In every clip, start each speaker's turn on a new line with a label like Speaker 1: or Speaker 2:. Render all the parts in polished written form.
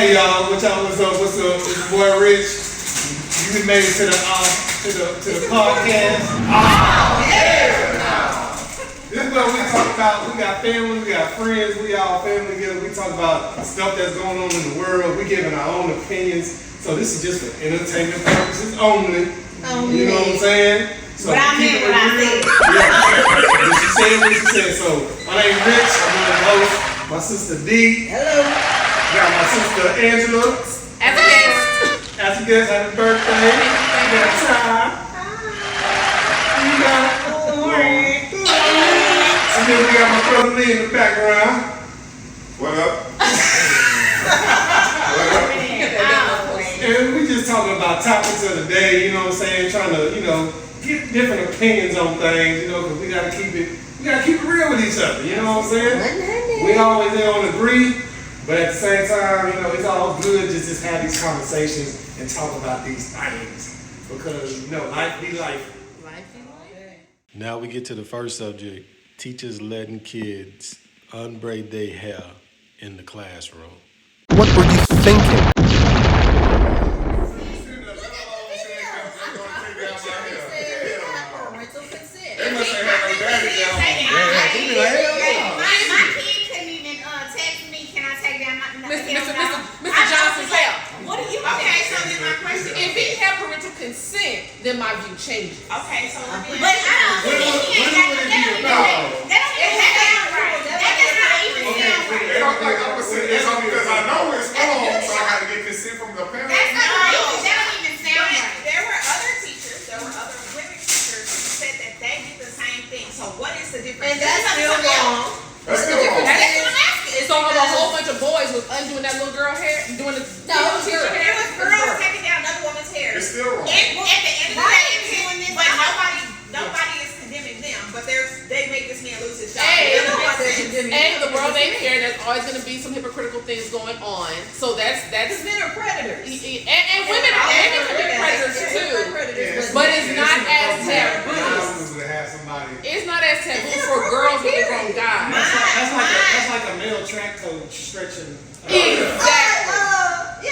Speaker 1: Hey y'all, what's up? What's up? It's your boy Rich. You made it to the podcast. Oh yeah! This is what we talk about. We got family, we got friends, we all family together. We talk about stuff that's going on in the world. We giving our own opinions. So this is just for entertainment purposes only. You know what I'm saying? So
Speaker 2: but I meant what I said.
Speaker 1: Yeah. She said what she said. So my name is Rich. I'm the host. My sister D.
Speaker 2: Hello.
Speaker 1: Got my sister Angela.
Speaker 2: As a guest.
Speaker 1: As a guest, happy birthday. We got Ty. We got Wayne. And then we got my brother Lee in the background. What up? And we just talking about topics of the day, you know what I'm saying? Trying to, get different opinions on things, because we gotta keep it real with each other, you know what I'm saying? We always don't agree, but at the same time, it's all good just to have these conversations and talk about these things. Because, life be life.
Speaker 2: Life be life.
Speaker 3: Now we get to the first subject, teachers letting kids unbraid their hair in the classroom.
Speaker 4: What were you thinking?
Speaker 5: Then my view changes.
Speaker 2: Okay, so but I don't think he ain't got that don't even sound right. That does not even sound right.
Speaker 6: It's because I know it's wrong, so I got to get consent from the parents.
Speaker 2: That's not right. That don't even sound right.
Speaker 7: There were other women teachers who said that they did the same thing. So what is the difference?
Speaker 2: And that's still wrong.
Speaker 6: That's still wrong.
Speaker 7: That's what I'm asking.
Speaker 5: So a whole bunch of boys was undoing that little girl hair, doing the teacher hair.
Speaker 7: It was girls taking down another woman's hair.
Speaker 6: It's still wrong.
Speaker 7: At the end of the day, but nobody is condemning them. But they make this man lose his job.
Speaker 5: And the world ain't care. There's always going to be some hypocritical things going on. So that's
Speaker 2: men are predators.
Speaker 5: And women can be predators too. But it's not as taboo. It's not as taboo for girls with the wrong guys.
Speaker 1: That's like a male track coach stretching.
Speaker 5: Exactly.
Speaker 6: You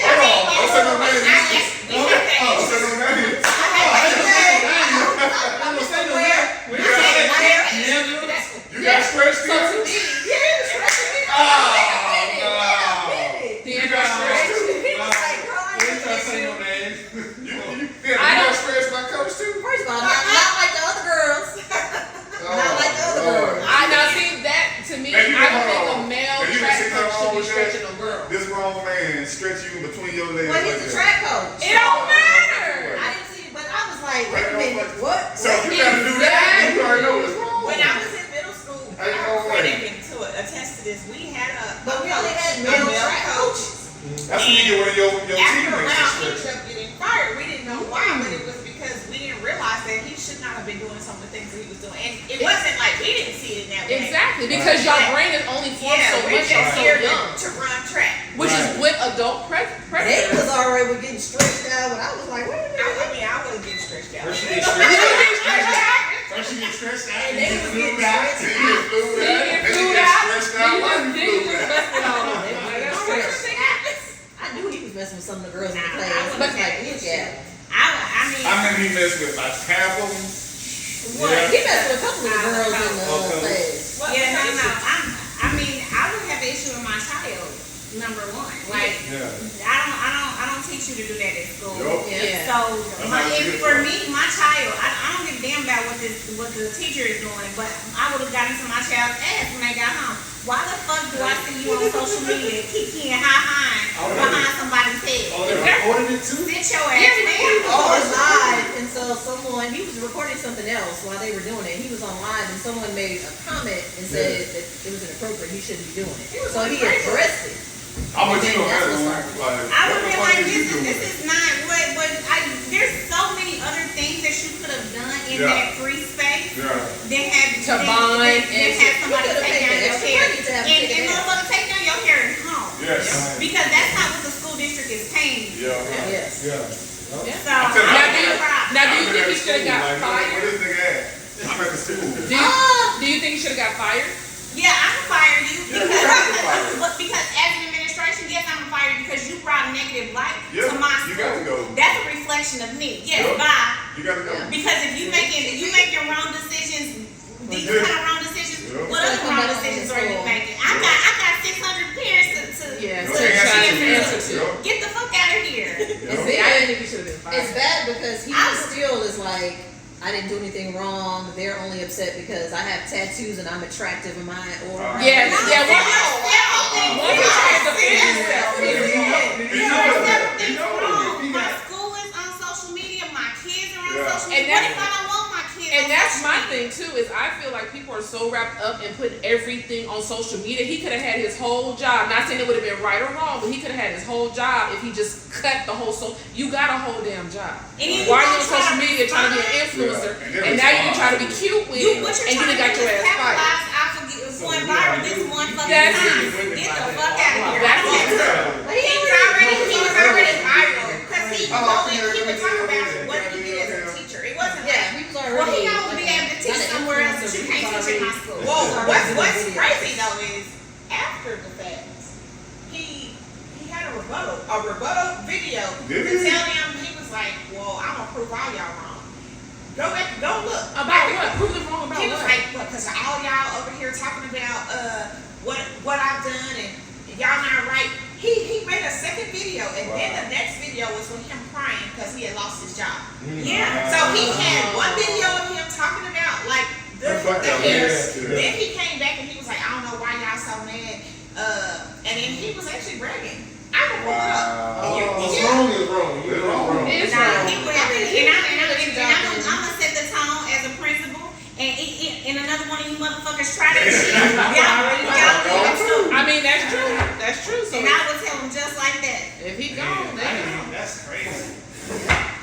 Speaker 6: got stretched
Speaker 5: so to me,
Speaker 6: I got stretched by coach too.
Speaker 2: First of all, not like the other girls. Not like the other girls.
Speaker 5: I now see that to me. I don't think a male track coach should be stretching a girl.
Speaker 6: This grown man stretch you in between your legs.
Speaker 2: Well, he's a track coach.
Speaker 5: It don't matter.
Speaker 2: I didn't see it, but I was like, wait a minute, what?
Speaker 6: So you gotta do that. You already know what's wrong.
Speaker 7: When I was in middle school, our friend to attest to this, we had
Speaker 2: But we only had male track coaches.
Speaker 6: That's when you get one of your
Speaker 7: after a
Speaker 6: teammates
Speaker 7: while,
Speaker 6: to
Speaker 7: he
Speaker 6: stretch.
Speaker 7: ended up getting fired. We didn't know why, but it was because we didn't realize that he should not have been doing some of the things that he was doing. And it wasn't like we didn't see it in that way.
Speaker 5: Exactly, because your brain is only formed so
Speaker 7: we're
Speaker 5: much
Speaker 7: just
Speaker 5: and so
Speaker 7: here
Speaker 5: young.
Speaker 7: to run track.
Speaker 5: Which is with adult
Speaker 2: They
Speaker 5: predators.
Speaker 2: was already getting stretched out, but I was like, wait a minute.
Speaker 7: I wasn't getting stretched out.
Speaker 1: First you get stretched out,
Speaker 2: And
Speaker 1: you
Speaker 2: they
Speaker 1: get
Speaker 2: was
Speaker 1: flew
Speaker 2: getting
Speaker 1: back.
Speaker 2: stretched
Speaker 6: You get flued out.
Speaker 5: You get
Speaker 6: Then
Speaker 5: flued
Speaker 6: you get
Speaker 5: out.
Speaker 6: stretched out. Why you flued out?
Speaker 2: I knew he was messing with some of the girls in the class.
Speaker 5: But
Speaker 2: like, look at him.
Speaker 6: I mean, he messed with like half of them.
Speaker 2: He messed with a couple of the girls in the class.
Speaker 7: No. I would have an issue with my child. Number one, like I don't teach you to do that at school.
Speaker 2: Yeah.
Speaker 7: So for me, my child, I don't give a damn about what the teacher is doing, but I would have gotten to my child's ass when they got home. Why the fuck do I see you on social media kicking behind somebody's head?
Speaker 1: Oh, they recorded it too?
Speaker 7: Sit your ass down.
Speaker 2: Oh, it's live, and so he was recording something else while they were doing it. He was on live, and someone made a comment and said that it was inappropriate. He shouldn't be doing it. So he addressed it.
Speaker 6: How much you know
Speaker 2: That's
Speaker 6: that?
Speaker 2: what's started.
Speaker 7: I would be like, this is not what there's so many other things that you could have done in that free space.
Speaker 6: Yeah.
Speaker 7: Then have
Speaker 5: To bond
Speaker 7: then have somebody take down your hair. And
Speaker 2: and
Speaker 7: motherfucker take down your hair at home.
Speaker 6: Yes.
Speaker 7: Because that's not what the school district is paying you.
Speaker 6: Yeah.
Speaker 2: Yes.
Speaker 1: Yeah.
Speaker 7: So
Speaker 5: Now do you think he should have got
Speaker 6: Where
Speaker 5: fired?
Speaker 6: this nigga at? I'm at the school.
Speaker 5: Do you think he should have got fired?
Speaker 7: Yeah, I'm gonna fire you because as an administration, yes, I'm gonna fire you because you negative light
Speaker 6: Yeah,
Speaker 7: to my
Speaker 6: you got to
Speaker 7: school,
Speaker 6: go.
Speaker 7: that's a reflection of me. Yes,
Speaker 6: Yep.
Speaker 7: bye.
Speaker 6: You gotta go.
Speaker 7: Because if you making wrong decisions, these
Speaker 6: Yeah.
Speaker 7: kind of wrong decisions,
Speaker 6: Yeah.
Speaker 7: what other wrong decisions are you making? I got 600 parents to
Speaker 5: Yeah,
Speaker 6: No
Speaker 5: to
Speaker 6: answer
Speaker 5: try
Speaker 6: to
Speaker 5: to
Speaker 6: you.
Speaker 5: answer to.
Speaker 6: Yep.
Speaker 7: get the fuck out of here.
Speaker 2: It's
Speaker 5: I
Speaker 2: bad.
Speaker 5: didn't think he should have been fired.
Speaker 2: It's bad because he still is like, I didn't do anything wrong. They're only upset because I have tattoos and I'm attractive in my aura.
Speaker 5: Yeah,
Speaker 7: No,
Speaker 5: yeah,
Speaker 7: there
Speaker 5: one
Speaker 7: are several
Speaker 5: he
Speaker 7: things
Speaker 5: tried to
Speaker 7: wrong.
Speaker 5: defend himself.
Speaker 7: There are several things
Speaker 1: know,
Speaker 7: wrong.
Speaker 1: if he
Speaker 7: My
Speaker 1: got-
Speaker 7: school is on social media. My kids are on
Speaker 6: Yeah.
Speaker 7: social
Speaker 5: And
Speaker 7: media. What
Speaker 5: that's-
Speaker 7: if I don't want my kids
Speaker 5: And
Speaker 7: on
Speaker 5: that's
Speaker 7: social
Speaker 5: my
Speaker 7: media?
Speaker 5: thing too, is I feel like people are so wrapped up in putting everything on social media. He could have had his whole job. Not saying it would have been right or wrong, but he could have had his whole job if he just cut the whole you got a whole damn job.
Speaker 7: And you
Speaker 5: Why are you on
Speaker 7: gonna try
Speaker 5: social
Speaker 7: to
Speaker 5: media trying to be an
Speaker 7: respond?
Speaker 5: influencer?
Speaker 6: Yeah,
Speaker 5: And now you can try to be cute with it,
Speaker 7: What you're
Speaker 5: and you
Speaker 7: trying
Speaker 5: done
Speaker 7: to
Speaker 5: got
Speaker 7: do
Speaker 5: your
Speaker 7: is
Speaker 5: ass fired.
Speaker 7: capitalize off of going viral this one fucking
Speaker 5: That's
Speaker 7: time.
Speaker 5: it.
Speaker 7: Get the fuck out of here.
Speaker 5: That's it.
Speaker 7: But he was already viral because he would talk about what he did as a teacher. It wasn't
Speaker 2: Yeah,
Speaker 7: like,
Speaker 2: he was
Speaker 7: well,
Speaker 2: already.
Speaker 7: he gonna be able to teach
Speaker 2: not an
Speaker 7: somewhere else, but
Speaker 2: influencer,
Speaker 7: you
Speaker 2: he
Speaker 7: can't
Speaker 2: was
Speaker 7: teach in my
Speaker 2: already-
Speaker 7: school.
Speaker 8: Well, what's
Speaker 2: Video.
Speaker 8: crazy though is after the fact, he had a rebuttal video
Speaker 6: Did
Speaker 8: to
Speaker 6: he?
Speaker 8: tell him he was like, well, I'm gonna prove all y'all wrong. Go back, go look.
Speaker 5: About what? Prove them wrong about
Speaker 8: He was
Speaker 5: what?
Speaker 8: like, because all y'all over here talking about what I've done and y'all not right. He made a second video, and then the next video was with him crying because he had lost his job.
Speaker 7: Yeah.
Speaker 8: So he had one video of him talking about like the
Speaker 6: Fuck that
Speaker 8: hair.
Speaker 6: mess.
Speaker 8: Then he came back and he was like, I don't know why y'all so mad. And then he was actually bragging. I can pull it up.
Speaker 1: What's wrong is wrong. You're wrong.
Speaker 5: It's
Speaker 7: Nah,
Speaker 5: wrong.
Speaker 7: he was, and I'm gonna set the tone as a principal. And another one of you motherfuckers try that shit. Y'all
Speaker 5: I mean, that's true. That's true. So
Speaker 7: and I would tell him just like that.
Speaker 5: if he gone, they gone.
Speaker 1: That's crazy.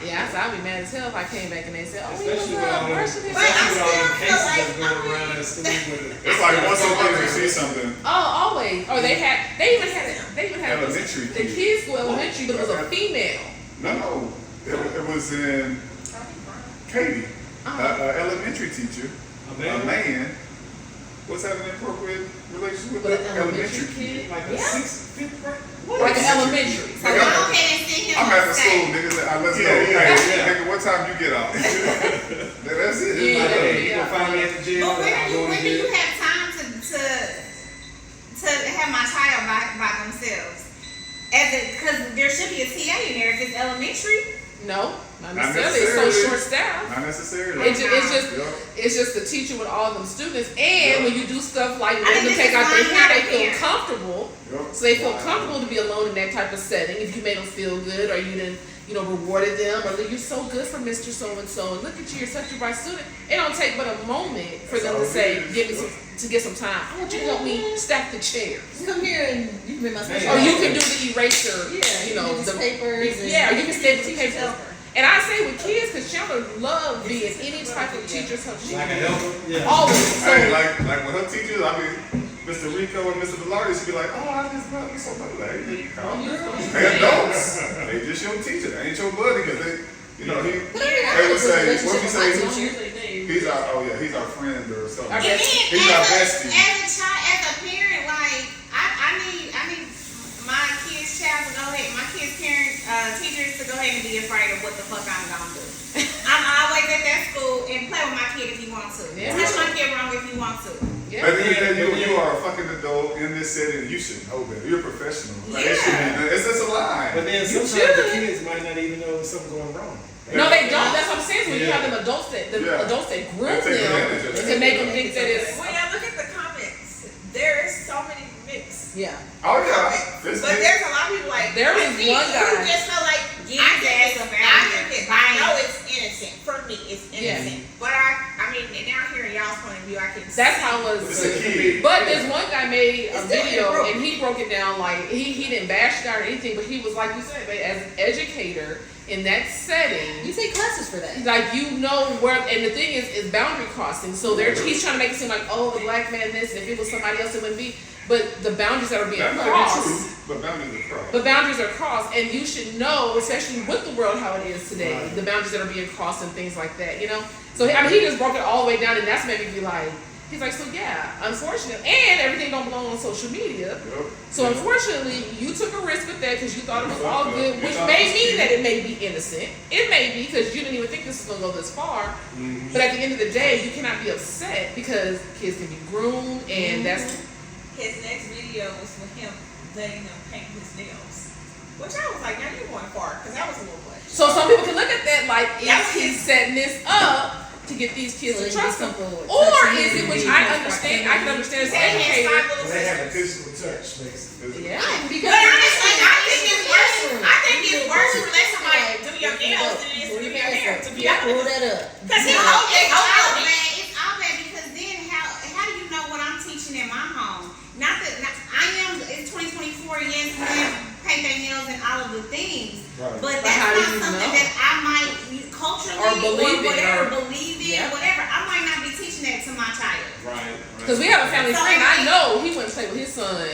Speaker 5: Yeah, so I'd be mad as hell if I came back and they said, "Oh, we was
Speaker 1: Especially with all them,
Speaker 5: brushing his
Speaker 7: But I
Speaker 1: especially with all them
Speaker 7: still
Speaker 1: cases
Speaker 7: feel
Speaker 1: that's
Speaker 7: like-
Speaker 1: going around at school with it.
Speaker 6: It's like once a month you see something.
Speaker 5: Oh, always. Or they even had
Speaker 6: Elementary
Speaker 5: the
Speaker 6: kids.
Speaker 5: kids go elementary, but it was a female.
Speaker 6: No. It was in Katie, elementary teacher, a man was having an inappropriate relationship with
Speaker 5: With
Speaker 6: an
Speaker 5: an
Speaker 6: elementary
Speaker 5: elementary
Speaker 6: kid.
Speaker 1: Like a sixth, fifth grade.
Speaker 5: Like an elementary.
Speaker 7: So go ahead and send him
Speaker 6: I'm
Speaker 7: on
Speaker 6: at the school,
Speaker 7: stage.
Speaker 6: niggas. Let's go.
Speaker 1: Yeah,
Speaker 6: Hey,
Speaker 1: yeah.
Speaker 6: nigga, what time you get off? That's it.
Speaker 5: Yeah.
Speaker 1: Hey, you gonna find me at the jail?
Speaker 7: But
Speaker 1: I'm going
Speaker 7: when
Speaker 1: to
Speaker 7: do you
Speaker 1: jail.
Speaker 7: have time to have my child by themselves? Because there should be a TA in there if it's elementary.
Speaker 5: No, not
Speaker 6: Not
Speaker 5: necessarily. It's so
Speaker 6: necessarily.
Speaker 5: short staffed.
Speaker 6: Not necessarily.
Speaker 5: It's just the teacher with all them students, and when you do stuff like
Speaker 7: I
Speaker 5: let
Speaker 7: mean,
Speaker 5: them
Speaker 7: this
Speaker 5: take
Speaker 7: is
Speaker 5: out their
Speaker 7: why I'm
Speaker 5: hair,
Speaker 7: not
Speaker 5: they
Speaker 7: a
Speaker 5: feel
Speaker 7: parent.
Speaker 5: comfortable.
Speaker 6: Yup.
Speaker 5: So they feel comfortable to be alone in that type of setting. If you made them feel good, or you didn't, rewarded them, or you're so good for Mr. So and so, and look at you, you're such a bright student. It don't take but a moment for them to say, get some time. I want you to help me stack the chairs.
Speaker 2: Come here and you can be my special.
Speaker 5: Or you can do the eraser,
Speaker 2: Yeah, you can do
Speaker 5: the
Speaker 2: these papers and-
Speaker 5: yeah, or you can stay with the
Speaker 2: Teachers
Speaker 5: papers.
Speaker 2: helper.
Speaker 5: And I say with kids, because Chandler love being any type of teacher's help. She
Speaker 1: Like a helper? Yeah.
Speaker 5: always. So
Speaker 6: Hey, like with her teachers, I mean, Mr. Rico and Mr. Velarde, she'd be like, oh, I just love you so much. Like, calm down. They adults. They just your teacher. They ain't your buddy because they would say, what you say? He's our friend or something.
Speaker 5: Our
Speaker 7: And then
Speaker 6: He's our bestie.
Speaker 7: as a parent, like I need my kid's child to go ahead, my kid's teachers to go ahead and be afraid of what the fuck I'm gonna do. I'm always at that school and play with my kid if you want to.
Speaker 5: Yeah.
Speaker 7: Touch my kid wrong if you want to.
Speaker 5: yeah.
Speaker 6: At the end of the day, you are a fucking adult in this setting. You should know better. You're a professional. Like, it should be, it's just a line.
Speaker 1: But then
Speaker 5: You
Speaker 1: sometimes the
Speaker 5: should.
Speaker 1: kids might not even know there's something going wrong.
Speaker 5: No, they don't. That's what I'm saying. So when you
Speaker 1: Yeah.
Speaker 5: have them adults that
Speaker 6: Yeah.
Speaker 5: groom
Speaker 6: They take advantage
Speaker 5: them
Speaker 6: of
Speaker 5: to
Speaker 6: it.
Speaker 5: make them think that it's
Speaker 8: When I look at the comments, there is so many mixed.
Speaker 2: Yeah.
Speaker 6: Oh, yeah. This
Speaker 8: But
Speaker 6: nigga-
Speaker 8: there's a lot of people like
Speaker 5: There
Speaker 8: I
Speaker 5: was
Speaker 8: think
Speaker 5: one guy-
Speaker 8: who just feel like
Speaker 7: Get
Speaker 8: I
Speaker 7: his
Speaker 8: think
Speaker 7: ass
Speaker 8: it's
Speaker 7: up
Speaker 8: I
Speaker 7: out of
Speaker 8: think
Speaker 7: here.
Speaker 8: it,
Speaker 7: Bye.
Speaker 8: I know it's innocent. For me, it's innocent. But I mean, and now hearing y'all's point of view, I can
Speaker 5: that's
Speaker 8: see.
Speaker 5: how it
Speaker 6: It's
Speaker 5: was.
Speaker 6: a kid.
Speaker 5: But this one guy made a
Speaker 2: It's still
Speaker 5: video
Speaker 2: inappropriate.
Speaker 5: and he broke it down like he didn't bash the guy or anything, but he was like you said, as an educator in that setting.
Speaker 2: You take classes for that.
Speaker 5: Like where, and the thing is boundary crossing. So he's trying to make it seem like, oh, the black man this, and if it was somebody else, it wouldn't be. But the boundaries that are being
Speaker 6: That might be
Speaker 5: crossed,
Speaker 6: true, but boundaries are crossed.
Speaker 5: the boundaries are crossed, and you should know, especially with the world how it is today, the boundaries that are being crossed and things like that. So I mean, he just broke it all the way down, and that's made me be like, He's like, so yeah, unfortunately, and everything don't belong on social media.
Speaker 6: Yep.
Speaker 5: So unfortunately, you took a risk with that because you thought it was all good, which may mean that it may be innocent. It may be because you didn't even think this was gonna go this far.
Speaker 6: Mm-hmm.
Speaker 5: But at the end of the day, you cannot be upset because kids can be groomed, and that's
Speaker 8: His next video was with him letting them paint his nails. Which I was like, now you're going far, because that was a little much.
Speaker 5: so. Some people can look at that like,
Speaker 8: Yeah.
Speaker 5: is he setting this up to get these kids to
Speaker 2: So you
Speaker 5: trust him,
Speaker 2: get some
Speaker 5: or
Speaker 2: touching
Speaker 5: is it,
Speaker 2: and
Speaker 5: which
Speaker 2: being
Speaker 5: I understand, I can understand as an
Speaker 8: They had
Speaker 5: educator.
Speaker 8: five little
Speaker 1: They have a
Speaker 8: sisters.
Speaker 1: physical touch, basically.
Speaker 5: Yeah,
Speaker 2: Because
Speaker 8: But honestly, I think it's worse.
Speaker 2: classroom.
Speaker 8: I think it's worse to let somebody
Speaker 2: Like,
Speaker 8: do your nails than it is to do your hair. To be
Speaker 2: Yeah, pull
Speaker 8: honest,
Speaker 2: that up.
Speaker 8: because he
Speaker 7: It's
Speaker 8: hold
Speaker 7: all
Speaker 8: it.
Speaker 7: bad. It's all bad because then how do you know what I'm teaching in my home? Not that I am. It's 2024. Yes, men paint their nails and all of the things,
Speaker 1: Right.
Speaker 7: but
Speaker 5: But
Speaker 7: that's
Speaker 5: how do
Speaker 7: not
Speaker 5: you
Speaker 7: something
Speaker 5: know?
Speaker 7: that I might culturally
Speaker 5: Or believe in,
Speaker 7: whatever
Speaker 5: or-
Speaker 7: believe in,
Speaker 5: Yeah.
Speaker 7: whatever. I might not be teaching that to my child.
Speaker 1: Right.
Speaker 5: Because we have a family
Speaker 7: So
Speaker 5: friend, I
Speaker 7: every-
Speaker 5: know he wouldn't play with his son,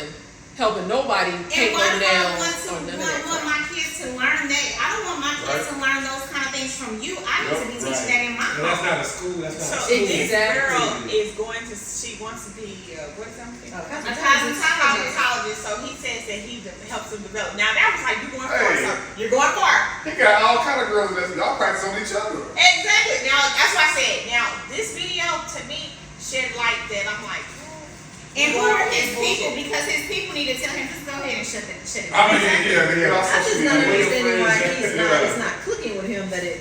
Speaker 5: helping nobody
Speaker 7: And
Speaker 5: paint
Speaker 7: why
Speaker 5: no
Speaker 7: do I
Speaker 5: nails
Speaker 7: want
Speaker 5: or none of that.
Speaker 7: want my kids to learn that? I don't want my kids
Speaker 6: Right.
Speaker 7: to learn those kind of things from you. I need to be teaching that in my
Speaker 1: And that's
Speaker 7: home.
Speaker 1: not a school. That's not
Speaker 8: So
Speaker 1: a school.
Speaker 8: this
Speaker 5: Exactly.
Speaker 8: girl is going to, she wants to be, what is that?
Speaker 2: Oh,
Speaker 7: A
Speaker 8: Cosmetologist. So he says that he helps them develop. Now that was like, you're going far.
Speaker 6: Hey.
Speaker 8: So you're going far.
Speaker 6: He got all kind of girls in this. Y'all practice on each other.
Speaker 8: Exactly. Now, that's what I said. Now, this video to me shed light that I'm like,
Speaker 7: And who are his people? Because his people need to tell him, just go ahead and shut it
Speaker 6: I mean,
Speaker 7: down.
Speaker 6: yeah, they get all
Speaker 2: I just
Speaker 6: social
Speaker 2: not
Speaker 6: media.
Speaker 2: understanding why it's
Speaker 6: Yeah.
Speaker 2: not clicking with him, but it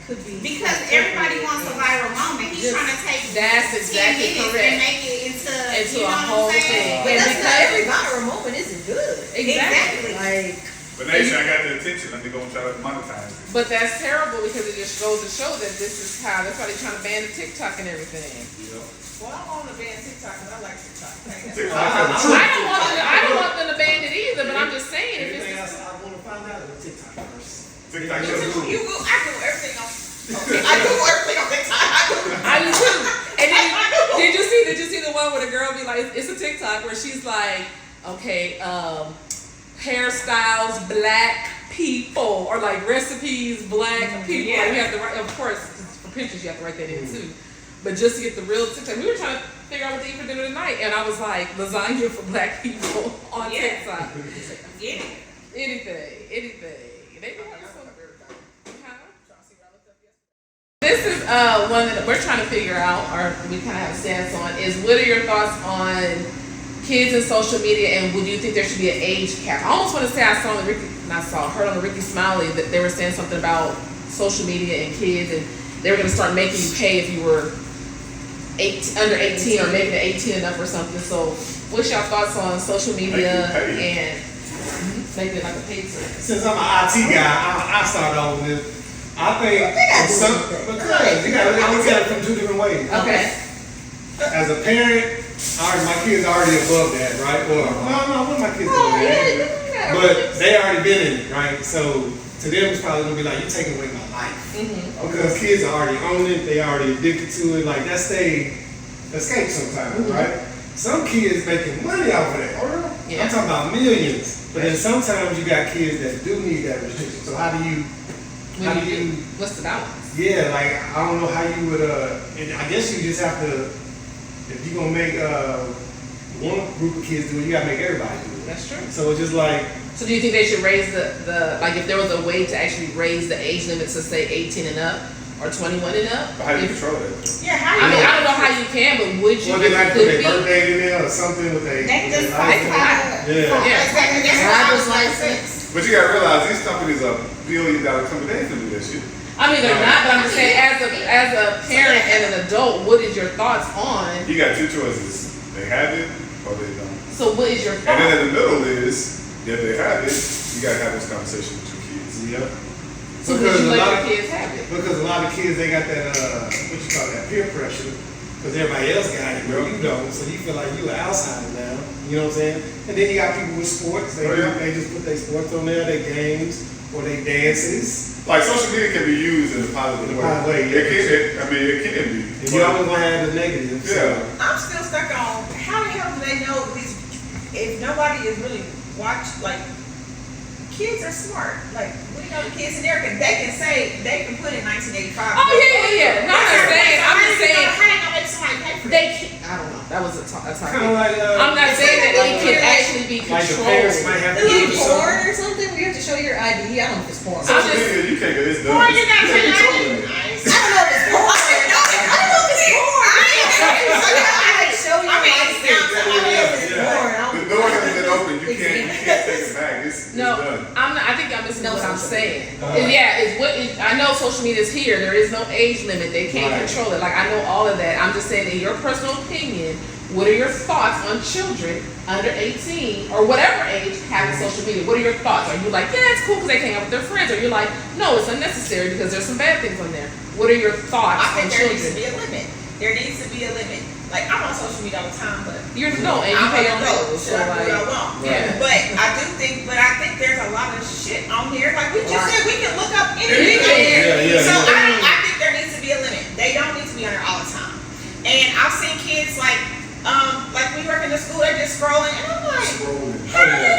Speaker 2: could be.
Speaker 7: Because everybody wants a viral moment. He's trying to take
Speaker 5: That's
Speaker 7: 10
Speaker 5: exactly
Speaker 7: minutes
Speaker 5: correct.
Speaker 7: and make it into
Speaker 5: Into
Speaker 7: you
Speaker 5: a
Speaker 7: know
Speaker 5: whole
Speaker 7: what I'm saying?
Speaker 5: thing.
Speaker 2: But
Speaker 5: And
Speaker 2: that's not
Speaker 5: because-
Speaker 2: every viral moment isn't good.
Speaker 5: Exactly.
Speaker 2: Like,
Speaker 6: But nation, I got the attention. Let me go and try to monetize it.
Speaker 5: But that's terrible because it just goes to show that this is how, that's why they're trying to ban the TikTok and everything.
Speaker 8: well, I'm on the band TikTok because I like TikTok.
Speaker 6: TikTok.
Speaker 5: I don't want them to ban it either, but I'm just saying, if
Speaker 1: Anything
Speaker 5: it's,
Speaker 1: else I want to find out about TikTok first.
Speaker 6: TikTok
Speaker 8: You
Speaker 6: just
Speaker 8: do,
Speaker 6: Google.
Speaker 8: you go, I do everything on, I do everything on TikTok.
Speaker 5: I do too. And then, did you see the one where the girl be like, it's a TikTok where she's like, okay, hairstyles, black people, or like recipes, black people.
Speaker 8: Yeah.
Speaker 5: Like, you have to write, of course, for pictures you have to write that in too. But just to get the real TikTok, we were trying to figure out what to eat for dinner tonight, and I was like, lasagna for black people on
Speaker 8: Yeah.
Speaker 5: TikTok.
Speaker 8: Yeah.
Speaker 5: Anything. They do have some. This is one that we're trying to figure out, or we kind of have a stance on, is what are your thoughts on kids and social media, and would you think there should be an age cap? I almost want to say heard on the Ricky Smiley that they were saying something about social media and kids, and they were going to start making you pay if you were under 18 or maybe 18 enough or something. So what's your thoughts on social media and making it like a pay service?
Speaker 1: Since I'm an IT guy, I start off with this. I think because you got to look at it from two different ways.
Speaker 5: Okay.
Speaker 1: As a parent, my kids are already above that, right? Or no, what my kids doing that? But they already been in it, right? So to them, it's probably gonna be like, you're taking away my life. Because kids are already on it, they already addicted to it. Like that's their escape sometimes, right? Some kids making money off of that.
Speaker 5: Yeah.
Speaker 1: I'm talking about millions. But then sometimes you got kids that do need that restriction. So how do you?
Speaker 5: What's the balance?
Speaker 1: Yeah, like I don't know how you would. And I guess you just have to. If you're gonna make one group of kids do it, you gotta make everybody do it.
Speaker 5: That's true.
Speaker 1: So it's just like.
Speaker 5: So do you think they should raise the like if there was a way to actually raise the age limit to say 18 and up or 21 and up?
Speaker 6: But how do you control that?
Speaker 8: Yeah, how
Speaker 5: I
Speaker 8: you
Speaker 5: mean, I don't know how you can, but would you?
Speaker 1: Well, they like put
Speaker 5: could
Speaker 1: their
Speaker 5: be?
Speaker 1: birthday in there or something with their.
Speaker 8: That's
Speaker 1: Yeah.
Speaker 8: exactly. That's what I was
Speaker 2: driver's
Speaker 8: like.
Speaker 2: license.
Speaker 6: But you gotta realize these companies are $1 billion companies to do that shit.
Speaker 5: I mean, they're not, but I'm just saying, as a parent and an adult, what is your thoughts on?
Speaker 6: You got two choices. They have it or they don't.
Speaker 5: So what is your
Speaker 6: And
Speaker 5: thought?
Speaker 6: then in the middle is, if they have it, you gotta have this conversation with your kids.
Speaker 1: Yep.
Speaker 5: So would you let your kids have it?
Speaker 1: Because a lot of kids they got that what you call that peer pressure. Because everybody else got it, bro. You don't, so you feel like you an outsider now. You know what I'm saying? And then you got people with sports. They they just put their sports on there, their games or their dances.
Speaker 6: Like social media can be used in a positive way.
Speaker 1: Yeah.
Speaker 6: It can be.
Speaker 1: And you always gonna have the negative. So.
Speaker 6: Yeah.
Speaker 8: I'm still stuck on how the hell do they know these? If nobody is really kids are smart. Like, we know the kids in there they can put in 1985.
Speaker 5: Oh yeah. No, I'm not saying. I'm just saying.
Speaker 8: How they gonna make somebody pay for
Speaker 5: They
Speaker 8: that?
Speaker 5: can, I don't know. That was a topic.
Speaker 1: Kind of like,
Speaker 5: I'm not saying that it can actually be
Speaker 1: like the parents
Speaker 5: controlled.
Speaker 1: might have to
Speaker 2: Is
Speaker 1: give
Speaker 2: it
Speaker 1: you
Speaker 2: porn
Speaker 1: something.
Speaker 2: or something? We have to show your ID. I don't know if it's porn.
Speaker 5: I'm just-
Speaker 6: You can't get this done.
Speaker 8: Or you gotta
Speaker 6: can't
Speaker 8: say,
Speaker 6: control it.
Speaker 2: I don't know if it's porn. I don't know if it's porn. Show your ID. I don't know if it's porn. I
Speaker 6: The
Speaker 2: don't-
Speaker 6: door has been open. You can't take it back. It's
Speaker 5: No,
Speaker 6: done.
Speaker 5: I'm not. I think I'm missing
Speaker 2: No
Speaker 5: what I'm
Speaker 2: social
Speaker 5: saying. Yeah, I know social media is here. There is no age limit. They can't
Speaker 1: Right.
Speaker 5: control it. Like I know all of that. I'm just saying, in your personal opinion, what are your thoughts on children under 18 or whatever age having social media? What are your thoughts? Are you like, yeah, it's cool because they hang out with their friends? Or you're like, no, it's unnecessary because there's some bad things on there. What are your thoughts
Speaker 8: I
Speaker 5: on
Speaker 8: think there needs to
Speaker 5: children?
Speaker 8: be a limit. There needs to be a limit. Like, I'm on social media all the time, but
Speaker 5: You're no, and you pay your bills. So
Speaker 8: I do what I
Speaker 5: like,
Speaker 8: want.
Speaker 5: yeah.
Speaker 8: But I think there's a lot of shit on here. Like we just
Speaker 5: Right.
Speaker 8: said, we can look up anything on here.
Speaker 1: Yeah,
Speaker 8: So
Speaker 1: yeah.
Speaker 8: I think there needs to be a limit. They don't need to be on there all the time. And I've seen kids like we work in the school, they're just scrolling, and I'm like, how do you?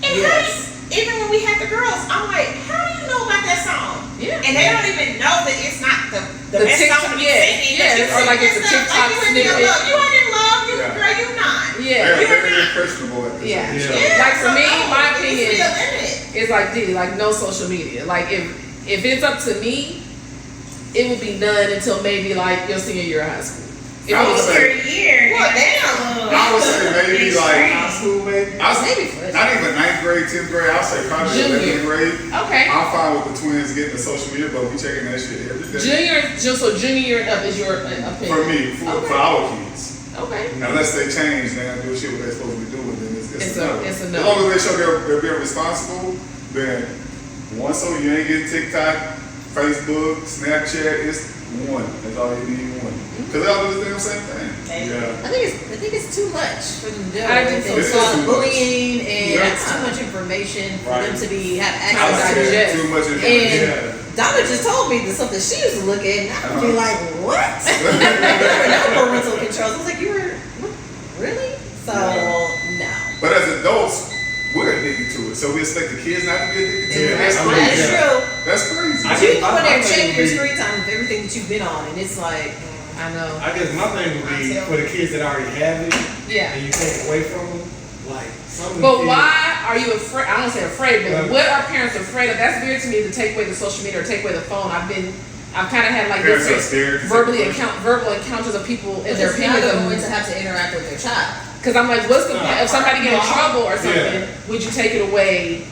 Speaker 8: And even when we had the girls, I'm like, how do you know about that song?
Speaker 5: Yeah.
Speaker 8: And they don't even know that it's not the
Speaker 5: The
Speaker 8: best
Speaker 5: TikTok-
Speaker 8: song to be
Speaker 5: yeah,
Speaker 8: singing.
Speaker 5: yeah,
Speaker 8: But you
Speaker 5: or
Speaker 8: sing
Speaker 5: like
Speaker 8: this
Speaker 5: it's a
Speaker 8: stuff
Speaker 5: TikTok
Speaker 8: like you in
Speaker 5: snippet.
Speaker 8: love. You ain't in love,
Speaker 6: Yeah.
Speaker 8: girl, you not.
Speaker 5: Yeah.
Speaker 6: They're
Speaker 8: You
Speaker 6: very
Speaker 8: were-
Speaker 6: impressionable at this
Speaker 5: Yeah.
Speaker 6: age.
Speaker 1: Yeah.
Speaker 5: Like for me, my
Speaker 8: there needs to be
Speaker 5: opinion
Speaker 8: a limit.
Speaker 5: is like Diddy, like no social media. Like if it's up to me, it would be none until maybe like your senior year of high school. If
Speaker 6: I
Speaker 5: it
Speaker 6: would
Speaker 5: was
Speaker 6: say-
Speaker 5: a-
Speaker 8: Year. Well, damn.
Speaker 6: I would say maybe like,
Speaker 1: High school, maybe.
Speaker 6: not even 9th grade, 10th grade. I'll say probably
Speaker 5: Junior.
Speaker 6: 11th grade.
Speaker 5: Okay.
Speaker 6: I'm fine with the twins getting the social media, but we checking that shit every day.
Speaker 5: Junior year and up is your opinion.
Speaker 6: For me, for our kids.
Speaker 5: Okay.
Speaker 6: Unless they change, they gotta do shit what they're supposed to be doing, then it's
Speaker 5: It's
Speaker 6: a no.
Speaker 5: a no.
Speaker 6: As long as they show they're being responsible, then one, so you ain't getting TikTok, Facebook, Snapchat, it's one. That's all you need, one. Because they all do the same thing.
Speaker 1: Yeah.
Speaker 2: I think it's too much for them to do.
Speaker 5: I think so.
Speaker 2: It's
Speaker 6: It is
Speaker 2: all
Speaker 6: too
Speaker 2: bullying and
Speaker 6: Yeah.
Speaker 2: it's too much information for
Speaker 1: Right.
Speaker 2: them to have
Speaker 6: I
Speaker 2: access to.
Speaker 5: digest.
Speaker 6: said too much
Speaker 2: And
Speaker 6: information.
Speaker 2: Donna just told me the something she used to look at, and I would be like, "What?" There were no parental controls. I was like, "You were really?" So no.
Speaker 6: But as adults, we're addicted to it. So we expect the kids not to be addicted to it.
Speaker 1: Yeah,
Speaker 6: That's
Speaker 1: I mean,
Speaker 2: That
Speaker 6: crazy.
Speaker 2: is true.
Speaker 6: That's crazy.
Speaker 1: I
Speaker 2: You
Speaker 1: think-
Speaker 2: go in there and
Speaker 1: I
Speaker 2: check
Speaker 1: think
Speaker 2: your
Speaker 1: we-
Speaker 2: screen time with everything that you've been on, and it's like,
Speaker 5: I know.
Speaker 1: I guess my thing would be for the kids that already have it,
Speaker 5: Yeah.
Speaker 1: and you take it away from them, like some of the
Speaker 5: But
Speaker 1: kids.
Speaker 5: why are you afraid? I don't say afraid, but
Speaker 1: Yeah.
Speaker 5: what are parents afraid of? That's weird to me to take away the social media or take away the phone. I've kind of had like
Speaker 6: Parents are
Speaker 5: different
Speaker 6: scared to take it away.
Speaker 5: verbal encounters of people and their
Speaker 2: because now they're going
Speaker 5: opinions.
Speaker 2: to have to interact with their child.
Speaker 5: Because I'm like, what's the if somebody get in
Speaker 1: No,
Speaker 5: trouble or something?
Speaker 1: yeah.
Speaker 5: Would you take it away?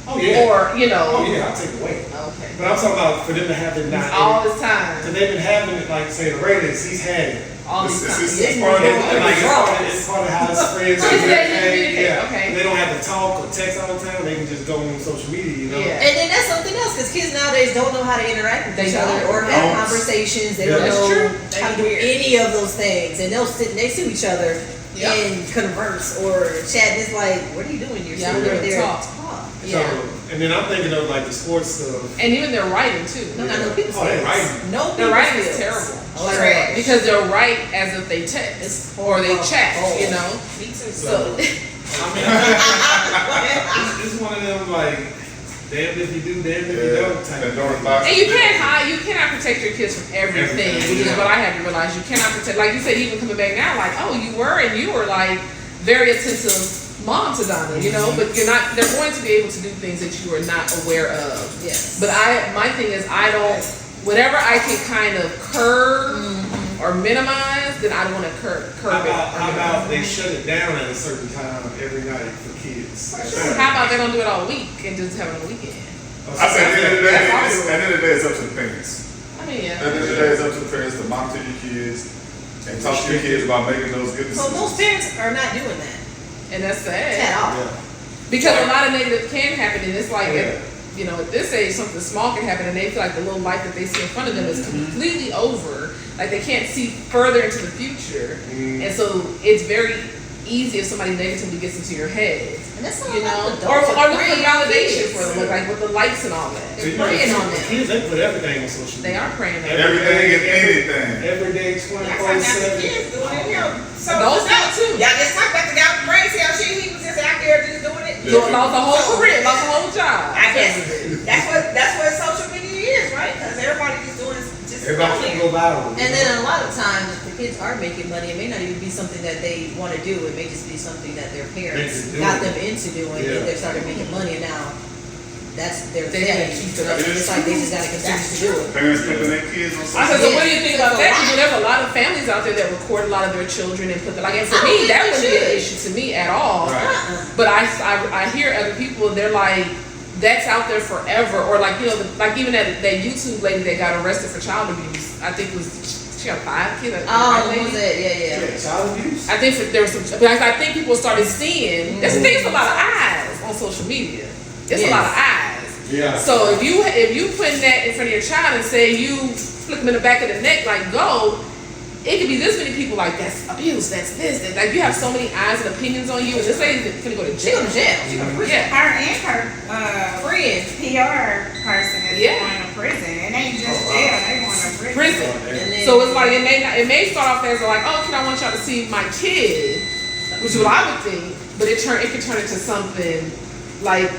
Speaker 1: Oh yeah.
Speaker 5: Or
Speaker 1: Oh
Speaker 5: know?
Speaker 1: yeah, I'll take it away.
Speaker 5: Okay.
Speaker 1: But I'm talking about for them to have it not.
Speaker 5: All this time.
Speaker 1: Because they've been having it, like say the Raiders, he's had it.
Speaker 5: All these
Speaker 6: It's-
Speaker 5: times.
Speaker 6: it's-
Speaker 1: It's part of it's part of how it spreads.
Speaker 5: Oh, it's
Speaker 1: Everything,
Speaker 5: better to communicate,
Speaker 1: yeah.
Speaker 5: okay.
Speaker 1: They don't have to talk or text all the time. They can just go on social media, you know.
Speaker 5: Yeah.
Speaker 2: And then that's something else, because kids nowadays don't know how to interact with
Speaker 5: They
Speaker 2: each other
Speaker 5: don't.
Speaker 2: or have
Speaker 6: Don't.
Speaker 2: conversations. They
Speaker 1: Yeah,
Speaker 2: don't
Speaker 1: that's
Speaker 2: know
Speaker 5: true.
Speaker 2: how to do any of those things. And they'll sit next to each other
Speaker 5: Yeah.
Speaker 2: and converse or chat. It's like, what are you doing? You're
Speaker 5: Yeah,
Speaker 2: sitting
Speaker 5: we're
Speaker 2: right there.
Speaker 5: gonna talk.
Speaker 1: So, and then I'm thinking of like the sports stuff.
Speaker 5: And even their writing too.
Speaker 2: No, I know people
Speaker 1: Oh, they
Speaker 2: skills.
Speaker 1: writing.
Speaker 2: No
Speaker 5: Their
Speaker 2: people
Speaker 5: writing is
Speaker 2: skills.
Speaker 5: terrible.
Speaker 2: Oh,
Speaker 8: Trash.
Speaker 5: Because they'll write as if they text
Speaker 2: It's
Speaker 5: or they
Speaker 2: horrible.
Speaker 5: chat,
Speaker 2: Oh.
Speaker 5: you know.
Speaker 8: Me too.
Speaker 5: So
Speaker 1: I mean, it's one of them like, damn if you do, damn if you don't type.
Speaker 6: Pandora's box.
Speaker 5: and you can't hide, you cannot protect your kids from everything,
Speaker 6: Everything,
Speaker 5: which is
Speaker 6: yeah.
Speaker 5: what I had to realize. You cannot protect, like you said, even coming back now, like, oh, you were like very attentive mom to Donna, you know, but you're not. They're going to be able to do things that you are not aware of.
Speaker 2: Yes.
Speaker 5: But my thing is, I don't. Whatever I can kind of curb or minimize, then I don't want to curb it.
Speaker 1: How about they shut it down at a certain time every night for kids?
Speaker 5: How about they don't do it all week and just have it on the weekend?
Speaker 6: I said at the end of the day,
Speaker 1: That's
Speaker 6: at the end of the day, it's up to the parents.
Speaker 5: I mean,
Speaker 6: At the end of the day, it's up to the parents to monitor your kids and talk to your kids about making those good
Speaker 2: So
Speaker 6: decisions.
Speaker 2: most parents are not doing that
Speaker 5: and that's sad.
Speaker 2: at all.
Speaker 1: Yeah.
Speaker 5: Because a lot of negative can happen, and it's like,
Speaker 1: Yeah.
Speaker 5: you know, at this age, something small can happen, and they feel like the little light that they see in front of them is completely over. Like they can't see further into the future, and so it's very easy if somebody negatively gets into your head,
Speaker 2: And that's not
Speaker 5: you know,
Speaker 2: like
Speaker 5: or
Speaker 2: adults
Speaker 5: look for
Speaker 2: preying on
Speaker 5: validation
Speaker 2: kids.
Speaker 5: for them, like with the likes and all that.
Speaker 1: So, you know,
Speaker 2: preying on them.
Speaker 1: kids, they put everything on social
Speaker 5: They
Speaker 1: media.
Speaker 5: are praying.
Speaker 6: Everything and anything.
Speaker 1: Every day,
Speaker 8: That's like how the
Speaker 1: 24/7.
Speaker 8: kids doing it, you know. So
Speaker 5: Those guys too.
Speaker 8: Y'all just talked about the guy from Brace Hill. Shit, he was just out there just doing it.
Speaker 5: Lost a whole career, lost a whole job.
Speaker 8: I guess that's what social media is, right? Because everybody just doing just
Speaker 1: Everybody can go viral.
Speaker 2: And then a lot of times, if the kids are making money, it may not even be something that they want to do. It may just be something that their parents got them into doing. And they started making money, and now that's their thing. It's like they just got to continue to do it.
Speaker 6: Parents putting their kids on
Speaker 5: I
Speaker 6: social
Speaker 5: said, so
Speaker 6: media.
Speaker 5: what do you think about that? Because there's a lot of families out there that record a lot of their children and put them, like, and for me, that wouldn't be an issue to me at all. But I hear other people, they're like, that's out there forever. Or like, you know, like even that YouTube lady that got arrested for child abuse, I think she got 5 kids.
Speaker 2: Oh, what was it? Yeah.
Speaker 1: Child abuse?
Speaker 5: I think there was some, because I think people started seeing, that's the thing, it's a lot of eyes on social media. It's a lot of eyes.
Speaker 1: Yeah.
Speaker 5: So if you putting that in front of your child and say you flick them in the back of the neck like go, it could be this many people like that's abuse, that's this, that. Like you have so many eyes and opinions on you, and this lady's gonna go to jail.
Speaker 2: She go to prison.
Speaker 5: Yeah.
Speaker 7: Her and her PR person is going to prison. It ain't just jail, they going to prison.
Speaker 2: And then,
Speaker 5: So it's like it may start off as like, oh, kid, I want y'all to see my kid, which is what I would think, but it could turn into something like.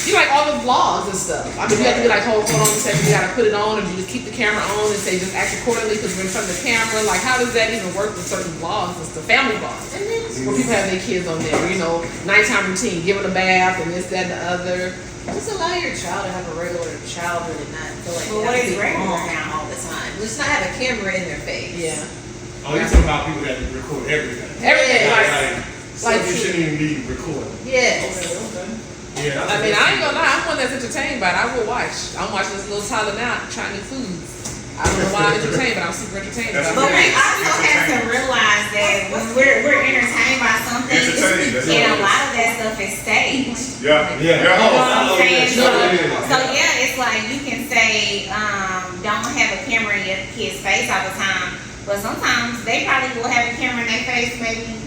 Speaker 5: You like all the vlogs and stuff. I mean, you have to be like, hold on a second, you gotta put it on, or you just keep the camera on and say just act accordingly because we're in front of the camera. Like, how does that even work with certain vlogs and stuff, family vlogs, where people have their kids on there? You know, nighttime routine, giving a bath and this, that, and the other.
Speaker 2: just allow your child to have a regular childhood and not feel like
Speaker 7: Well,
Speaker 2: they have to
Speaker 7: what is
Speaker 2: be
Speaker 7: regular
Speaker 2: on
Speaker 7: now?
Speaker 2: all the time. Just not have a camera in their face.
Speaker 5: Yeah.
Speaker 1: Oh, you're talking about people that record everything.
Speaker 5: Everything,
Speaker 1: Like you shouldn't even be recording.
Speaker 2: Yes.
Speaker 1: Yeah.
Speaker 5: I mean, I ain't gonna lie, I'm one that's entertained by it. I will watch. I'm watching this little Tyler now trying new foods. I don't know why I'm entertained, but I'm super entertained.
Speaker 6: That's
Speaker 7: But we
Speaker 6: Yeah.
Speaker 7: also have to realize that when we're entertained by something,
Speaker 6: Entertained, that's
Speaker 7: and a
Speaker 6: all it is.
Speaker 7: lot of that stuff is staged.
Speaker 6: Yeah.
Speaker 1: Yeah.
Speaker 7: You know what I'm saying?
Speaker 1: Yeah.
Speaker 7: So yeah, it's like you can say, don't have a camera in your kid's face all the time, but sometimes they probably will have a camera in their face maybe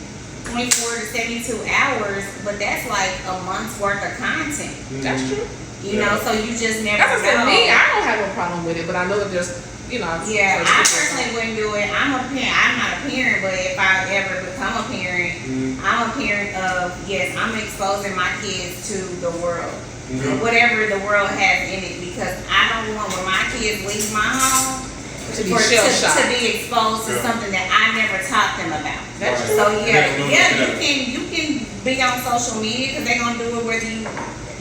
Speaker 7: 24 to 72 hours, but that's like a month's worth of content.
Speaker 5: That's true.
Speaker 7: You know, so you just never
Speaker 5: That's what I said.
Speaker 7: know.
Speaker 5: Me, I don't have a problem with it, but I know that there's, you know.
Speaker 7: Yeah, I personally wouldn't do it. I'm not a parent, but if I ever become a parent, I'm a parent of, yes, I'm exposing my kids to the world. Whatever the world has in it, because I don't want when my kids leave my home
Speaker 5: To be shell-shocked.
Speaker 7: to be exposed to something that I never taught them about.
Speaker 5: That's true.
Speaker 7: So you can be on social media because they're gonna do it whether you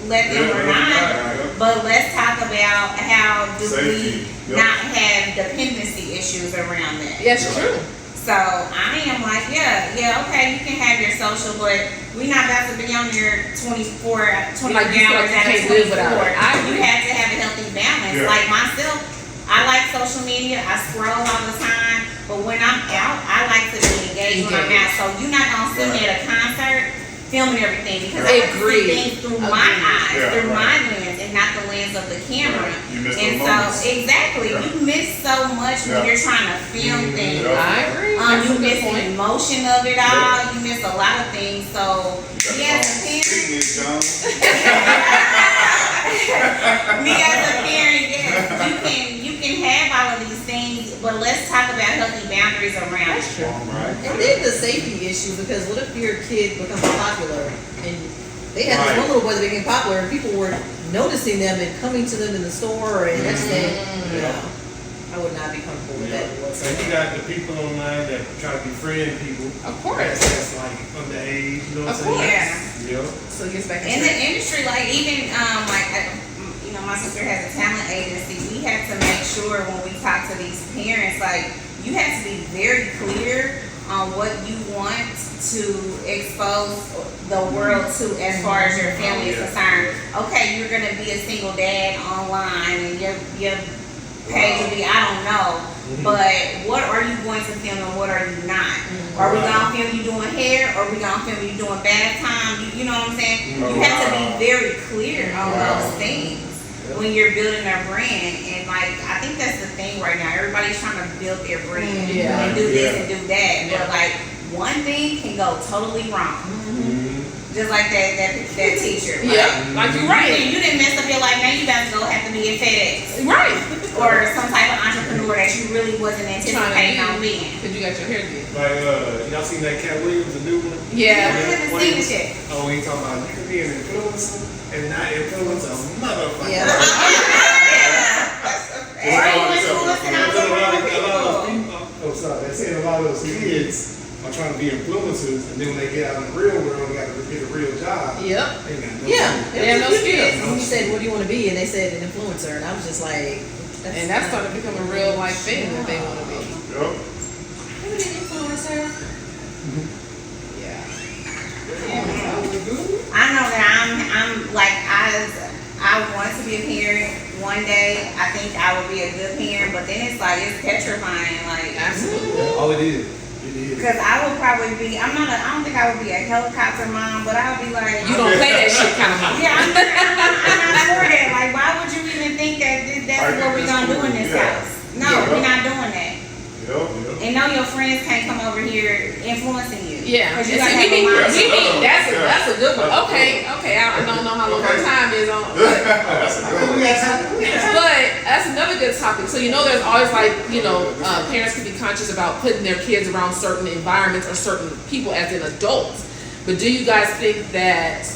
Speaker 7: let them or not. But let's talk about how do
Speaker 6: Safety.
Speaker 7: we not have dependency issues around that.
Speaker 5: Yes, true.
Speaker 7: So I am like, okay, you can have your social, but we're not about to be on your 24
Speaker 5: Like you
Speaker 7: hours
Speaker 5: said,
Speaker 7: out
Speaker 5: you
Speaker 7: of
Speaker 5: can't live without
Speaker 7: 24.
Speaker 5: it. I agree.
Speaker 7: You have to have a healthy balance.
Speaker 6: Yeah.
Speaker 7: Like myself, I like social media. I scroll all the time, but when I'm out, I like to be engaged when I'm out. So you're not gonna see me at a concert filming everything because I like to see things through my eyes, through my lens, and not the lens of the camera.
Speaker 6: You miss
Speaker 7: And
Speaker 6: those
Speaker 7: so
Speaker 6: moments.
Speaker 7: exactly, you miss so much when you're trying to film things.
Speaker 5: I agree. That's
Speaker 7: You
Speaker 5: a good
Speaker 7: miss the
Speaker 5: point.
Speaker 7: emotion of it all. You miss a lot of things. So me as a parent, me as a parent, yes, you can have all of these things, but let's talk about healthy boundaries around it.
Speaker 2: And then the safety issue, because what if your kid becomes popular and they had this one little boy that became popular and people were noticing them and coming to them in the store and next thing, I would not be comfortable with that
Speaker 1: So
Speaker 2: whatsoever.
Speaker 1: you got the people online that try to befriend people.
Speaker 5: Of course.
Speaker 1: That's like underage, you know what
Speaker 5: Of
Speaker 1: I'm saying?
Speaker 5: course.
Speaker 1: Yeah.
Speaker 5: So it gets back
Speaker 7: In
Speaker 5: into
Speaker 7: the industry, like even you know, my sister has a talent agency. We have to make sure when we talk to these parents, like you have to be very clear on what you want to expose the world to as far as your family is concerned. Okay, you're gonna be a single dad online and your page will be, I don't know, but what are you going to film and what are you not? Are we gonna film you doing hair? Or are we gonna film you doing bath time? You know what I'm saying? You have to be very clear on those things when you're building a brand. And like, I think that's the thing right now. Everybody's trying to build their brand and do this and do that. But like, one thing can go totally wrong. Just like that teacher.
Speaker 5: like you're right.
Speaker 7: You didn't mess up your life. Now you got to go have to be in FedEx
Speaker 5: Right.
Speaker 7: or some type of entrepreneur entrepreneur that you really wasn't anticipating on being.
Speaker 5: Because you got your hair did.
Speaker 1: Like, y'all seen that Cat Williams, the new one?
Speaker 7: I
Speaker 5: Yeah.
Speaker 7: haven't seen it yet.
Speaker 1: Oh, he talking about you can be an influencer and not influence a motherfucker.
Speaker 2: Yeah.
Speaker 7: Are you influencing
Speaker 1: A
Speaker 7: other
Speaker 1: lot of
Speaker 7: people?
Speaker 1: those people, oh sorry, they're saying a lot of those kids are trying to be influencers, and then when they get out in the real world, they got to get a real job.
Speaker 5: Yep.
Speaker 1: They ain't got no
Speaker 2: Yeah,
Speaker 1: clue.
Speaker 5: They have no skills.
Speaker 2: When you said, what do you want to be? And they said an influencer. And I was just like,
Speaker 5: And that's starting to become a real life thing that they want to be.
Speaker 6: Yup.
Speaker 2: Maybe an influencer.
Speaker 5: Yeah.
Speaker 7: I know that I'm like, I want to be a parent one day. I think I would be a good parent, but then it's like, it's petrifying. Like,
Speaker 5: Absolutely.
Speaker 1: All it is. It is.
Speaker 7: because I would probably be, I don't think I would be a helicopter mom, but I would be like,
Speaker 5: You don't play that shit kind of mom.
Speaker 7: yeah, I'm not for that. Like, why would you even think that that's what we're gonna do in this house? No, we're not doing that.
Speaker 6: Yup.
Speaker 7: And know your friends can't come over here influencing you.
Speaker 5: Yeah.
Speaker 7: Because
Speaker 5: And
Speaker 7: you gotta
Speaker 5: see,
Speaker 7: have a mind.
Speaker 5: that's a good one. Okay. I don't know how long our time is on. But that's another good topic. So there's always parents can be conscious about putting their kids around certain environments or certain people as in adults. But do you guys think that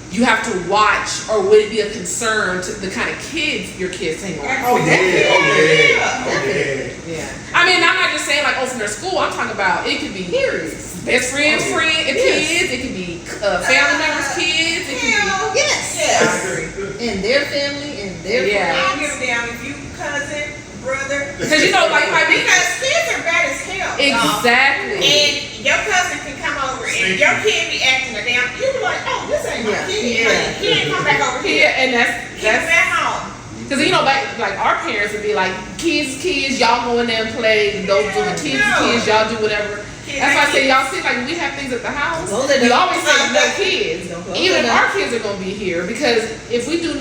Speaker 5: you have to watch, or would it be a concern to the kind of kids your kids hang around?
Speaker 1: Oh yeah.
Speaker 5: Yeah. I mean, I'm not just saying like from their school. I'm talking about it could be best friends, kids. It could be family members' kids. It could be.
Speaker 2: Yes. And their family and their
Speaker 5: Yeah.
Speaker 8: I don't give a damn if you cousin, brother.
Speaker 5: Because
Speaker 8: Because kids are bad as hell. y'all.
Speaker 5: exactly.
Speaker 8: And your cousin can come over and your kid be acting a damn. You be like, oh, this ain't my kid. Like, he ain't come back over here.
Speaker 5: Yeah, and
Speaker 8: Keep him at home.
Speaker 5: because back like our parents would be like, kids, y'all go in there and play. Those do the kids, y'all do whatever. That's why I say y'all see like we have things at the house. We always say no kids. Even if our kids are gonna be here, because if we do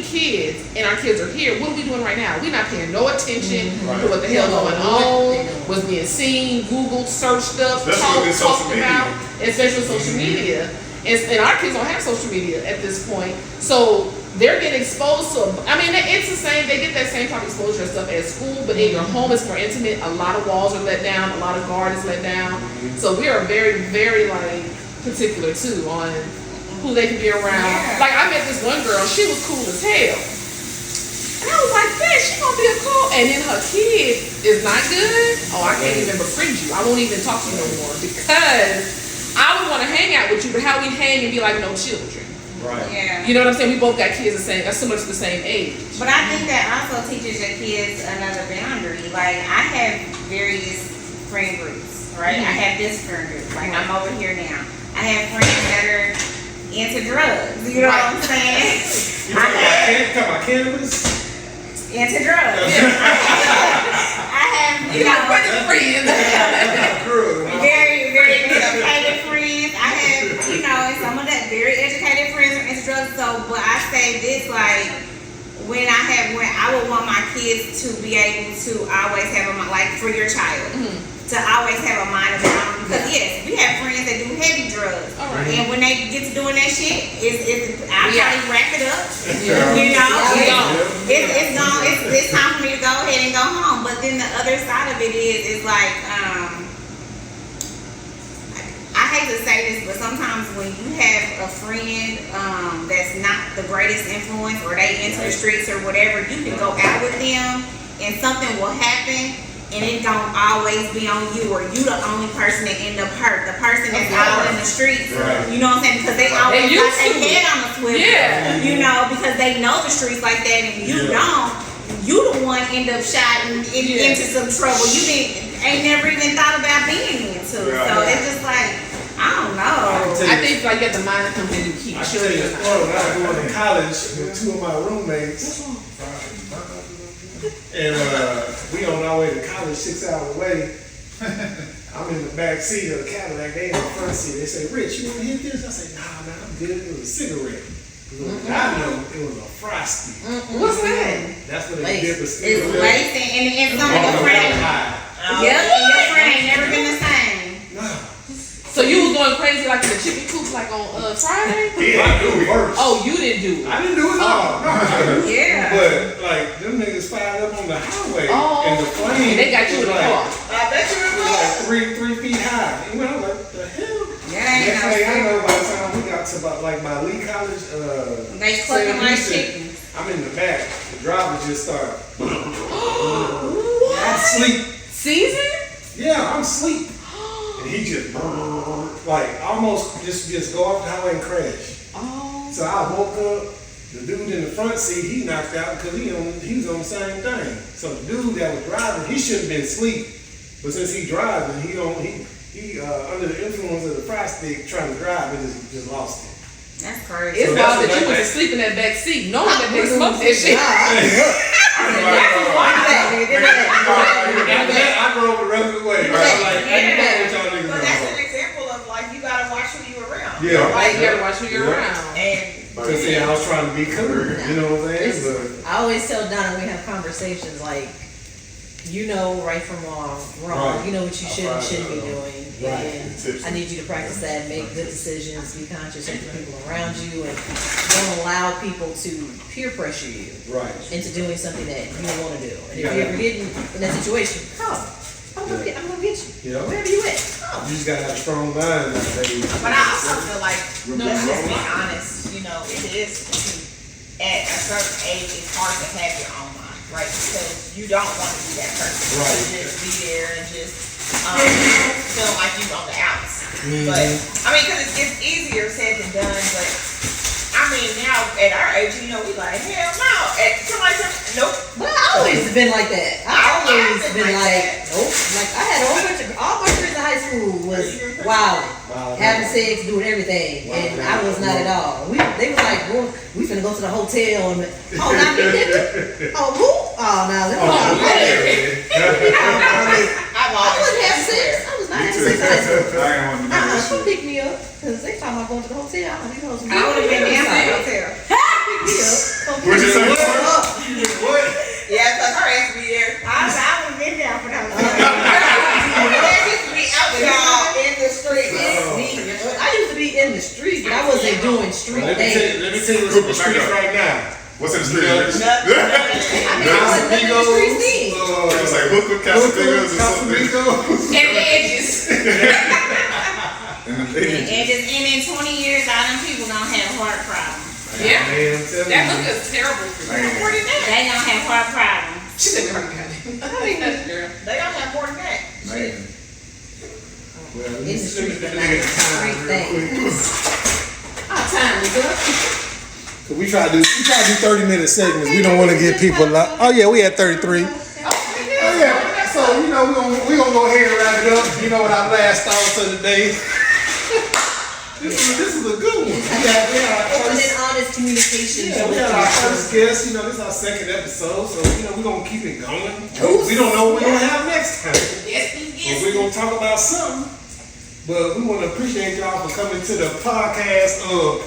Speaker 5: kids and our kids are here, what are we doing right now? We're not paying no attention to what the hell going on, what's being seen, Googled, searched up, talked about, especially social media. And our kids don't have social media at this point, so they're getting exposed to. It's the same. They get that same type of exposure and stuff at school, but in your home it's more intimate. A lot of walls are let down. A lot of guard is let down. So we are very, very particular too on who they can be around.
Speaker 7: Yeah.
Speaker 5: Like I met this one girl. She was cool as hell, and I was like, "Man, she gonna be a cool." And then her kid is not good. Oh, I can't even befriend you. I won't even talk to you no more because I would want to hang out with you, but how we hang and be like no children.
Speaker 1: Right.
Speaker 7: Yeah.
Speaker 5: You know what I'm saying? We both got kids similar to the same age.
Speaker 7: But I think that also teaches your kids another boundary. Like, I have various friend groups, right? I have this friend group. Like, I'm over here now. I have friends that are into drugs. You know what I'm saying?
Speaker 1: You talking about cannabis?
Speaker 7: Into drugs. I have, very, very educated friends. I have, and some of that very educated friends are into drugs. So, but I say this, like, when I would want my kids to be able to always have a mind, like for your child, to always have a mind of their own. Because yes, we have friends that do heavy drugs, and when they get to doing that shit, I probably wrap it up. It's time for me to go ahead and go home. But then the other side of it is like, I hate to say this, but sometimes when you have a friend that's not the greatest influence, or they into the streets or whatever, you can go out with them and something will happen and it don't always be on you, or you the only person that end up hurt. The person that's out in the streets, you know what I'm saying? Because they always got their head on the swivel, because they know the streets like that and you don't. You the one end up shot into some trouble you ain't never even thought about being into. So it's just like, I don't know.
Speaker 5: I think like at the mind company you keep
Speaker 1: I tell you a story. When I was going to college with two of my roommates, and we on our way to college 6 hours away. I'm in the back seat of the Cadillac, they in the front seat. They say, "Rich, you want to hit this?" I say, "Nah, man, I'm good." It was a cigarette. I know it was a Frosty.
Speaker 5: What's that?
Speaker 1: That's what they did for
Speaker 7: It's
Speaker 1: cigarettes.
Speaker 7: lacing, and some of your friends. Yep, and your friend ain't never been the same.
Speaker 1: Nah.
Speaker 5: So you was going crazy like in the chicken coop like on Friday?
Speaker 1: I do it first.
Speaker 5: Oh, you didn't do it.
Speaker 1: I didn't do it all. No,
Speaker 7: Yeah.
Speaker 1: but like them niggas fired up on the highway
Speaker 5: Oh.
Speaker 1: and the flame.
Speaker 5: And they got you in the
Speaker 1: was
Speaker 5: car.
Speaker 8: I bet you
Speaker 1: It
Speaker 8: it
Speaker 1: was
Speaker 8: was.
Speaker 1: like 3 feet high. And I was like, the hell?
Speaker 7: Yeah, ain't
Speaker 1: Next
Speaker 7: no
Speaker 1: thing I
Speaker 7: sense.
Speaker 1: know, by the time we got to about like my Lee College,
Speaker 7: They clucking like
Speaker 1: Houston,
Speaker 7: chickens.
Speaker 1: I'm in the back. The driver just started. I'm asleep.
Speaker 5: Season?
Speaker 1: Yeah, I'm asleep. And he just like almost just go off the highway and crash.
Speaker 5: Oh.
Speaker 1: So I woke up. The dude in the front seat, he knocked out because he was on the same thing. So the dude that was driving, he should have been asleep. But since he driving, he under the influence of the fry stick trying to drive, and just lost it.
Speaker 7: That's crazy.
Speaker 5: It's
Speaker 1: So that's
Speaker 5: wild that
Speaker 1: what
Speaker 5: you
Speaker 1: they-
Speaker 5: was asleep in that back seat, knowing that they smoked that shit.
Speaker 1: After that, I drove the rest of the way. I was like, I ain't mad with y'all niggas
Speaker 8: But
Speaker 1: no
Speaker 8: that's
Speaker 1: more.
Speaker 8: an example of like you gotta watch who you around.
Speaker 1: Yeah.
Speaker 5: Like, you gotta watch who you're
Speaker 1: Yeah.
Speaker 5: around.
Speaker 8: And
Speaker 1: Because see, I was trying to be cool, you know what I'm saying?
Speaker 2: I always tell Donna when we have conversations like, you know right from wrong.
Speaker 1: Right.
Speaker 2: You know what you should and shouldn't be doing.
Speaker 1: Right.
Speaker 2: And I need you to practice that, make good decisions, be conscious of the people around you, and don't allow people to peer pressure you
Speaker 1: Right.
Speaker 2: into doing something that you don't want to do. And if
Speaker 1: Yeah.
Speaker 2: you ever get in that situation, come. I'm gonna get you.
Speaker 1: Yeah.
Speaker 2: Wherever you at, come.
Speaker 1: You just gotta have a strong mind nowadays.
Speaker 8: but I also feel like let's just be honest, you know, it is at a certain age it's hard to have your own mind, right? Because you don't want to be that person.
Speaker 1: Right.
Speaker 8: To just be there and just feel like you on the outs. But I mean, because it's easier said than done, but I mean now at our age, you know, we like, hell no. At somebody said, nope.
Speaker 2: But I always been like that. I always
Speaker 8: I've
Speaker 2: been
Speaker 8: been like
Speaker 2: like, nope. Like I had all my friends in high school was wild, having sex, doing everything, and I was not at all. They was like, well, we finna go to the hotel and not me, nigga. Oh, who? Oh, no, let me
Speaker 8: I've
Speaker 2: I
Speaker 8: always
Speaker 2: wasn't
Speaker 8: been
Speaker 2: having sex.
Speaker 8: square.
Speaker 2: I was not having sex in high school.
Speaker 6: I ain't want to do that
Speaker 2: Come
Speaker 6: shit.
Speaker 2: pick me up, cause they talking about going to the hotel. I don't know.
Speaker 7: I would have been down for the hotel.
Speaker 2: Pick me up. Come
Speaker 6: What'd you
Speaker 2: pick
Speaker 6: say?
Speaker 2: me up.
Speaker 1: What?
Speaker 8: Yeah, because her ass be there.
Speaker 7: I would have been down for the hotel.
Speaker 8: Be out y'all in the street.
Speaker 2: I used to be in the street, but I wasn't doing street
Speaker 1: Let me
Speaker 2: things.
Speaker 1: tell you what's in the streets right now.
Speaker 6: What's in the street?
Speaker 2: I wasn't living in the streets then.
Speaker 6: It's like hookah, Casamigos, or something.
Speaker 5: And the edges.
Speaker 6: And the ladies.
Speaker 7: And in 20 years, all them people gonna have heart problems.
Speaker 5: Yeah.
Speaker 1: Man, I'm telling
Speaker 5: That
Speaker 1: you.
Speaker 5: hook is terrible for you.
Speaker 6: Man.
Speaker 8: More than that.
Speaker 7: They gonna have heart problems.
Speaker 5: She said, "Girl, got it." Girl.
Speaker 8: They don't have more than that.
Speaker 6: Man.
Speaker 1: Well,
Speaker 2: In the street, but
Speaker 1: let
Speaker 2: not
Speaker 1: me
Speaker 2: in
Speaker 1: get
Speaker 2: the
Speaker 1: the time
Speaker 2: street
Speaker 1: real quick.
Speaker 2: things.
Speaker 5: Our time is up.
Speaker 3: So we try to do 30-minute segments. We don't want to give people a lot. Oh yeah, we had 33.
Speaker 1: Oh yeah, so you know we gonna go ahead and wrap it up. You know what our last thoughts of the day. This is a good one. We got our
Speaker 2: Open
Speaker 1: first,
Speaker 2: and honest communication.
Speaker 1: yeah, we got our first guest. You know, this is our second episode, so you know we're gonna keep it going. We don't know what we're gonna have next time, but we're gonna talk about something. But we want to appreciate y'all for coming to the podcast of